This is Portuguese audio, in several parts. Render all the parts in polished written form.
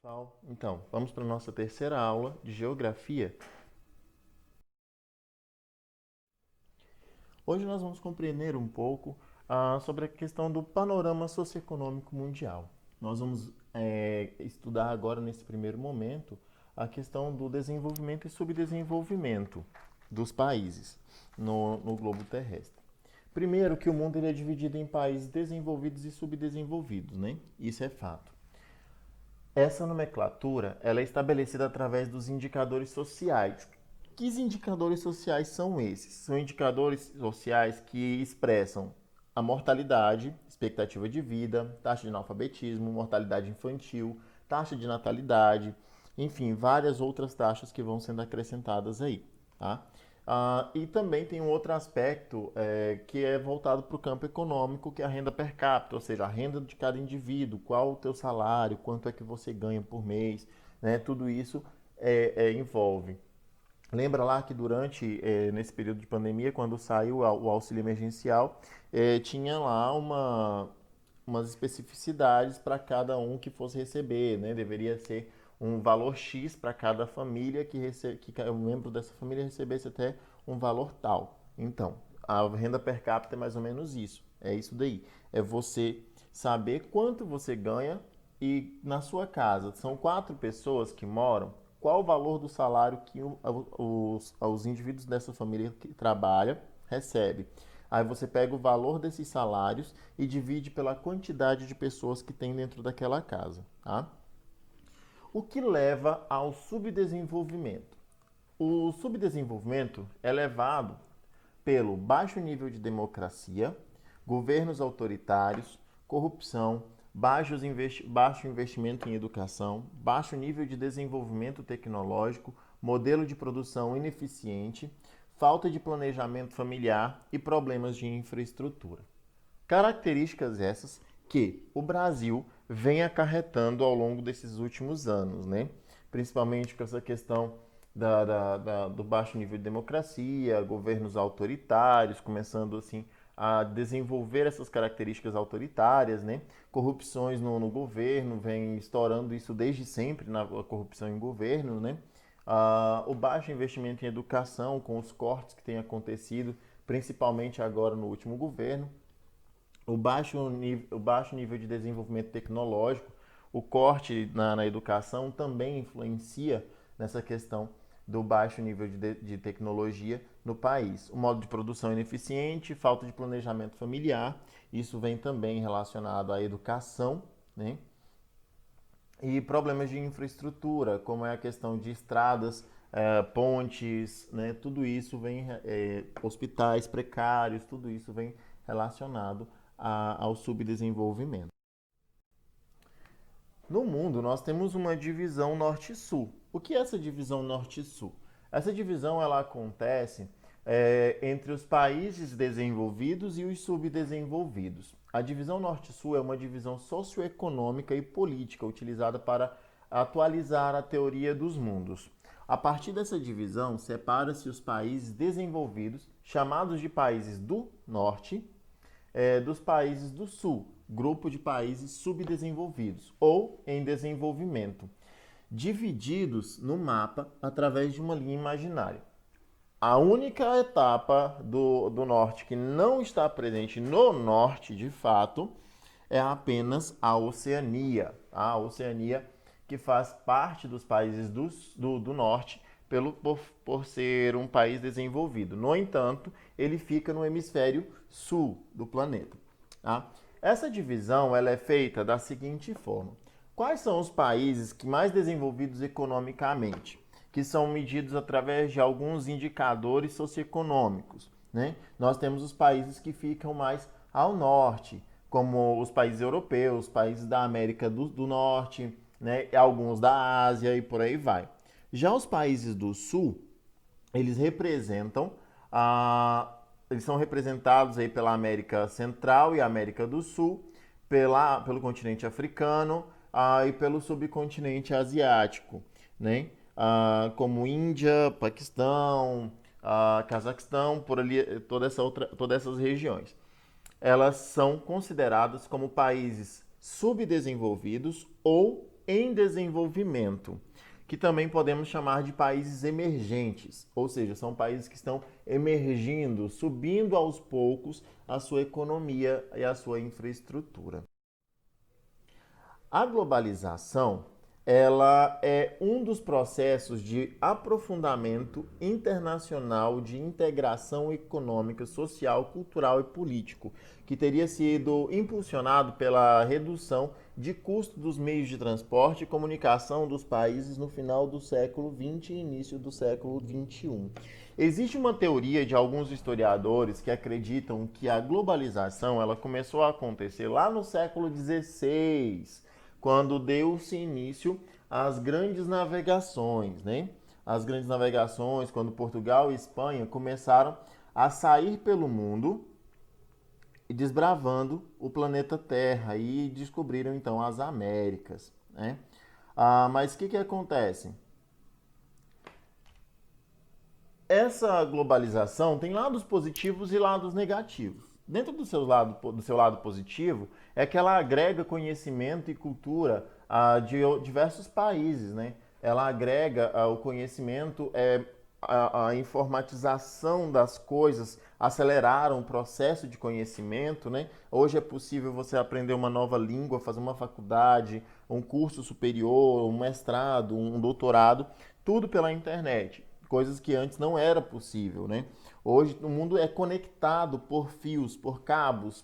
Pessoal, então, vamos para a nossa terceira aula de Geografia. Hoje nós vamos compreender um pouco sobre a questão do panorama socioeconômico mundial. Nós vamos estudar agora, nesse primeiro momento, a questão do desenvolvimento e subdesenvolvimento dos países no globo terrestre. Primeiro, que o mundo ele é dividido em países desenvolvidos e subdesenvolvidos, né? Isso é fato. Essa nomenclatura ela é estabelecida através dos indicadores sociais. Que indicadores sociais são esses? São indicadores sociais que expressam a mortalidade, expectativa de vida, taxa de analfabetismo, mortalidade infantil, taxa de natalidade, enfim, várias outras taxas que vão sendo acrescentadas aí, tá? E também tem um outro aspecto que é voltado para o campo econômico, que é a renda per capita, ou seja, a renda de cada indivíduo, qual o teu salário, quanto é que você ganha por mês, né? Tudo isso envolve. Lembra lá que nesse período de pandemia, quando saiu o auxílio emergencial, tinha lá umas especificidades para cada um que fosse receber, né? Deveria ser um valor X para cada família que um membro dessa família recebesse até um valor tal. Então, a renda per capita é mais ou menos isso. É isso daí. É você saber quanto você ganha e na sua casa são 4 pessoas que moram, qual o valor do salário que os indivíduos dessa família que trabalha recebe. Aí você pega o valor desses salários e divide pela quantidade de pessoas que tem dentro daquela casa, tá? O que leva ao subdesenvolvimento? O subdesenvolvimento é levado pelo baixo nível de democracia, governos autoritários, corrupção, baixo investimento em educação, baixo nível de desenvolvimento tecnológico, modelo de produção ineficiente, falta de planejamento familiar e problemas de infraestrutura. Características essas que o Brasil vem acarretando ao longo desses últimos anos, né? Principalmente com essa questão do baixo nível de democracia, governos autoritários, começando assim a desenvolver essas características autoritárias, né? Corrupções no governo, vem estourando isso desde sempre, na corrupção em governo, né? O baixo investimento em educação, com os cortes que têm acontecido, principalmente agora no último governo, o baixo nível de desenvolvimento tecnológico, o corte na educação também influencia nessa questão do baixo nível de tecnologia no país. O modo de produção ineficiente, falta de planejamento familiar, isso vem também relacionado à educação, né? E problemas de infraestrutura, como é a questão de estradas, pontes, né? Tudo isso vem, hospitais precários, tudo isso vem relacionado ao subdesenvolvimento. No mundo, nós temos uma divisão norte-sul. O que é essa divisão norte-sul? Essa divisão ela acontece entre os países desenvolvidos e os subdesenvolvidos. A divisão norte-sul é uma divisão socioeconômica e política utilizada para atualizar a teoria dos mundos. A partir dessa divisão, separa-se os países desenvolvidos, chamados de países do norte, dos países do sul, grupo de países subdesenvolvidos ou em desenvolvimento, divididos no mapa através de uma linha imaginária. A única etapa do norte que não está presente no norte de fato é apenas a Oceania. A Oceania que faz parte dos países do norte por ser um país desenvolvido. No entanto, ele fica no hemisfério sul do planeta. Tá? Essa divisão ela é feita da seguinte forma. Quais são os países mais desenvolvidos economicamente? Que são medidos através de alguns indicadores socioeconômicos, né? Nós temos os países que ficam mais ao norte, como os países europeus, países da América do Norte, né? Alguns da Ásia e por aí vai. Já os países do sul, eles eles são representados aí pela América Central e América do Sul, pelo continente africano e pelo subcontinente asiático, né? Como Índia, Paquistão, Cazaquistão, por ali, todas essas regiões. Elas são consideradas como países subdesenvolvidos ou em desenvolvimento, que também podemos chamar de países emergentes, ou seja, são países que estão emergindo, subindo aos poucos a sua economia e a sua infraestrutura. A globalização, ela é um dos processos de aprofundamento internacional de integração econômica, social, cultural e político, que teria sido impulsionado pela redução de custo dos meios de transporte e comunicação dos países no final do século XX e início do século XXI. Existe uma teoria de alguns historiadores que acreditam que a globalização ela começou a acontecer lá no século XVI, quando deu-se início às grandes navegações, né? As grandes navegações, quando Portugal e Espanha começaram a sair pelo mundo e desbravando o planeta Terra e descobriram então as Américas, né? Mas o que acontece? Essa globalização tem lados positivos e lados negativos. Dentro do seu lado positivo, é que ela agrega conhecimento e cultura de diversos países, né? Ela agrega o conhecimento, a informatização das coisas, aceleraram o processo de conhecimento, né? Hoje é possível você aprender uma nova língua, fazer uma faculdade, um curso superior, um mestrado, um doutorado, tudo pela internet. Coisas que antes não era possível, né? Hoje o mundo é conectado por fios, por cabos,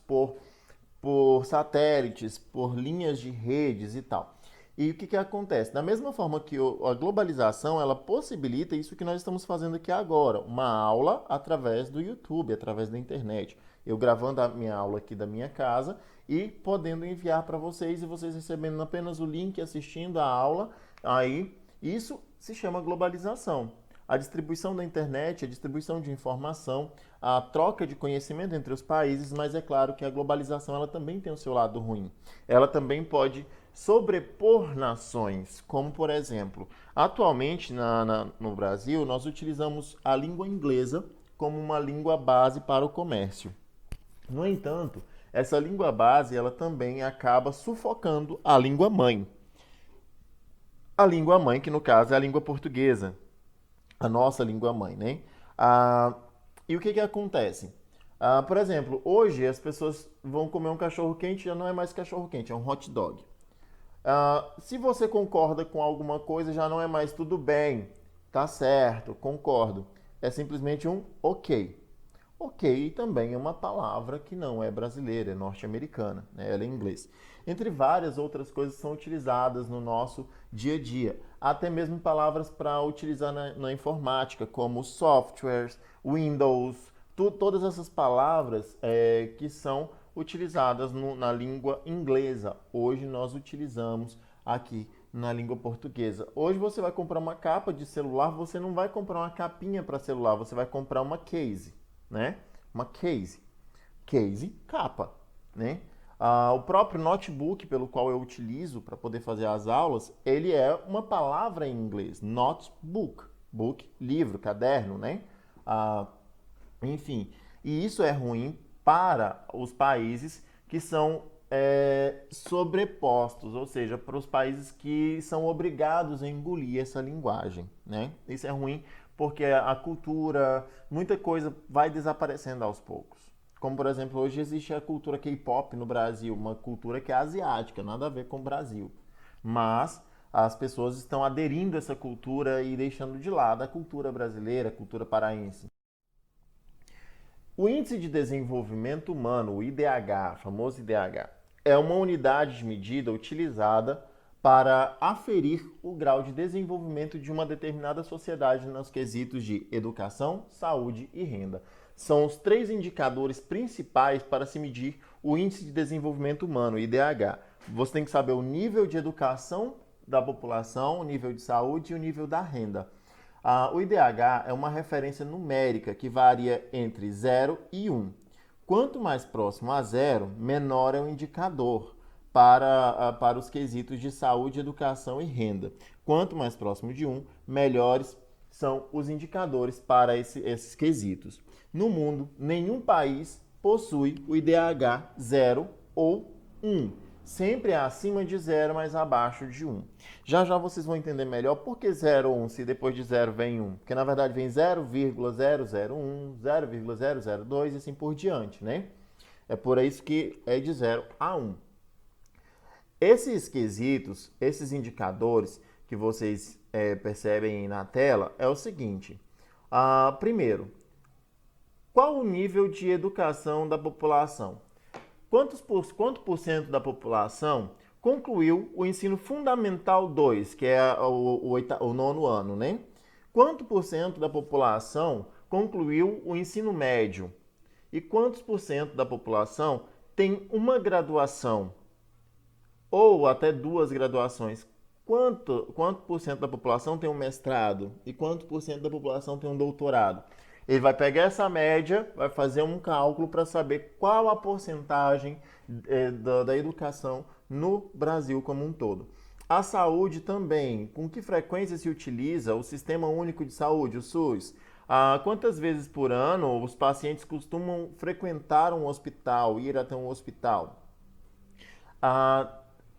por satélites, por linhas de redes e tal. E o que acontece? Da mesma forma que a globalização, ela possibilita isso que nós estamos fazendo aqui agora, uma aula através do YouTube, através da internet. Eu gravando a minha aula aqui da minha casa e podendo enviar para vocês e vocês recebendo apenas o link, assistindo a aula, aí isso se chama globalização. A distribuição da internet, a distribuição de informação, a troca de conhecimento entre os países, mas é claro que a globalização ela também tem o seu lado ruim. Ela também pode sobrepor nações, como por exemplo, atualmente no Brasil nós utilizamos a língua inglesa como uma língua base para o comércio. No entanto, essa língua base ela também acaba sufocando a língua mãe. A língua mãe, que no caso é a língua portuguesa. A nossa língua mãe, né? E o que acontece? Por exemplo, hoje as pessoas vão comer um cachorro quente, já não é mais cachorro quente, é um hot dog. Se você concorda com alguma coisa, já não é mais tudo bem, tá certo, concordo. É simplesmente um ok. Ok também é uma palavra que não é brasileira, é norte-americana, né? Ela é inglês. Entre várias outras coisas que são utilizadas no nosso dia a dia. Até mesmo palavras para utilizar na informática, como softwares, Windows, todas essas palavras que são utilizadas na língua inglesa. Hoje nós utilizamos aqui na língua portuguesa. Hoje você vai comprar uma capa de celular, você não vai comprar uma capinha para celular, você vai comprar uma case, né? Uma case. Case, capa, né? O próprio notebook pelo qual eu utilizo para poder fazer as aulas, ele é uma palavra em inglês, notebook, book, livro, caderno, né? Enfim, e isso é ruim para os países que são sobrepostos, ou seja, para os países que são obrigados a engolir essa linguagem, né? Isso é ruim porque a cultura, muita coisa vai desaparecendo aos poucos. Como, por exemplo, hoje existe a cultura K-pop no Brasil, uma cultura que é asiática, nada a ver com o Brasil. Mas as pessoas estão aderindo a essa cultura e deixando de lado a cultura brasileira, a cultura paraense. O Índice de Desenvolvimento Humano, o IDH, famoso IDH, é uma unidade de medida utilizada para aferir o grau de desenvolvimento de uma determinada sociedade nos quesitos de educação, saúde e renda. São os 3 indicadores principais para se medir o Índice de Desenvolvimento Humano, o IDH. Você tem que saber o nível de educação da população, o nível de saúde e o nível da renda. O IDH é uma referência numérica que varia entre 0 e 1. Quanto mais próximo a 0, menor é o indicador para os quesitos de saúde, educação e renda. Quanto mais próximo de 1, melhores são os indicadores para esses quesitos. No mundo, nenhum país possui o IDH 0 ou 1. sempre é acima de zero, mas abaixo de 1. Já já vocês vão entender melhor por que 0 ou 1 se depois de 0 vem 1. Porque na verdade vem 0,001, 0,002 e assim por diante, né? É por isso que é de 0 a 1. Esses quesitos, esses indicadores que vocês percebem na tela é o seguinte. Primeiro, qual o nível de educação da população? Quanto por cento da população concluiu o ensino fundamental 2, que é o nono ano, né? Quanto por cento da população concluiu o ensino médio? E quantos por cento da população tem uma graduação? Ou até 2 graduações? Quanto por cento da população tem um mestrado? E quanto por cento da população tem um doutorado? Ele vai pegar essa média, vai fazer um cálculo para saber qual a porcentagem da educação no Brasil como um todo. A saúde também, com que frequência se utiliza o Sistema Único de Saúde, o SUS? Quantas vezes por ano os pacientes costumam frequentar um hospital, ir até um hospital?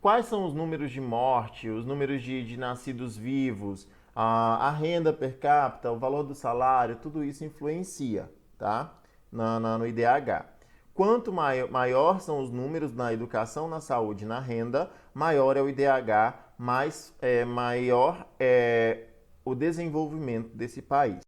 Quais são os números de morte, os números de nascidos vivos, a renda per capita, o valor do salário, tudo isso influencia, tá? No IDH. Quanto maior são os números na educação, na saúde, na renda, maior é o IDH, maior é o desenvolvimento desse país.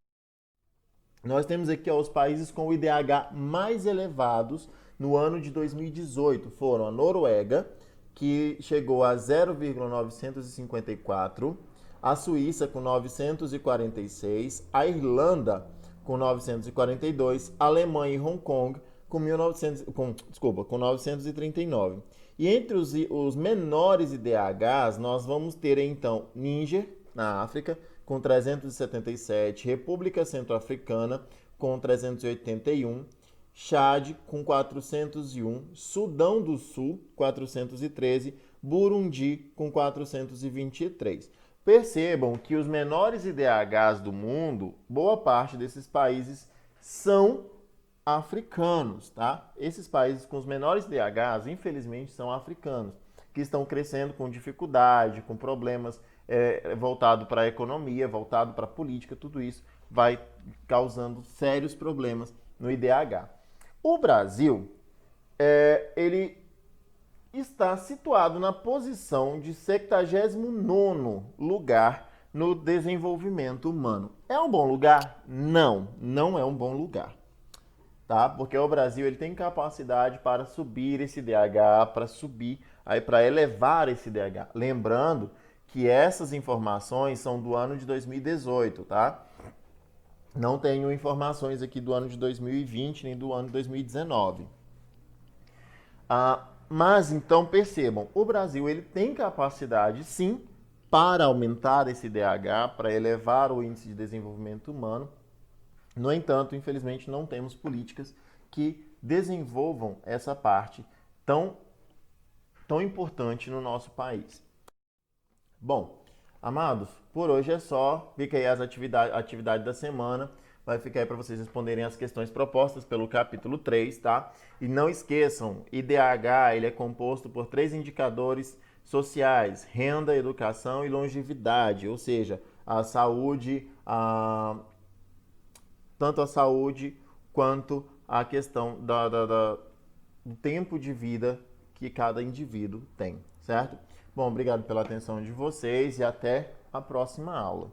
Nós temos aqui os países com o IDH mais elevados no ano de 2018. Foram a Noruega, que chegou a 0,954, a Suíça com 946, a Irlanda com 942, a Alemanha e Hong Kong com 939. E entre os menores IDHs, nós vamos ter então Níger, na África, com 377, República Centro-Africana com 381, Chad com 401, Sudão do Sul 413, Burundi com 423. Percebam que os menores IDHs do mundo, boa parte desses países são africanos, tá? Esses países com os menores IDHs, infelizmente, são africanos, que estão crescendo com dificuldade, com problemas voltado para a economia, voltado para a política, tudo isso vai causando sérios problemas no IDH. O Brasil, ele está situado na posição de 79º lugar no desenvolvimento humano. É um bom lugar? Não, não é um bom lugar. Tá? Porque o Brasil ele tem capacidade para subir esse IDH, para elevar esse IDH. Lembrando que essas informações são do ano de 2018, tá? Não tenho informações aqui do ano de 2020 nem do ano de 2019. Mas então percebam, o Brasil ele tem capacidade sim para aumentar esse IDH, para elevar o índice de desenvolvimento humano. No entanto, infelizmente não temos políticas que desenvolvam essa parte tão importante no nosso país. Bom, amados, por hoje é só. Fica aí as atividades da semana. Vai ficar aí para vocês responderem as questões propostas pelo capítulo 3, tá? E não esqueçam, IDH ele é composto por 3 indicadores sociais: renda, educação e longevidade, ou seja, a saúde, tanto a saúde quanto a questão do tempo de vida que cada indivíduo tem, certo? Bom, obrigado pela atenção de vocês e até a próxima aula.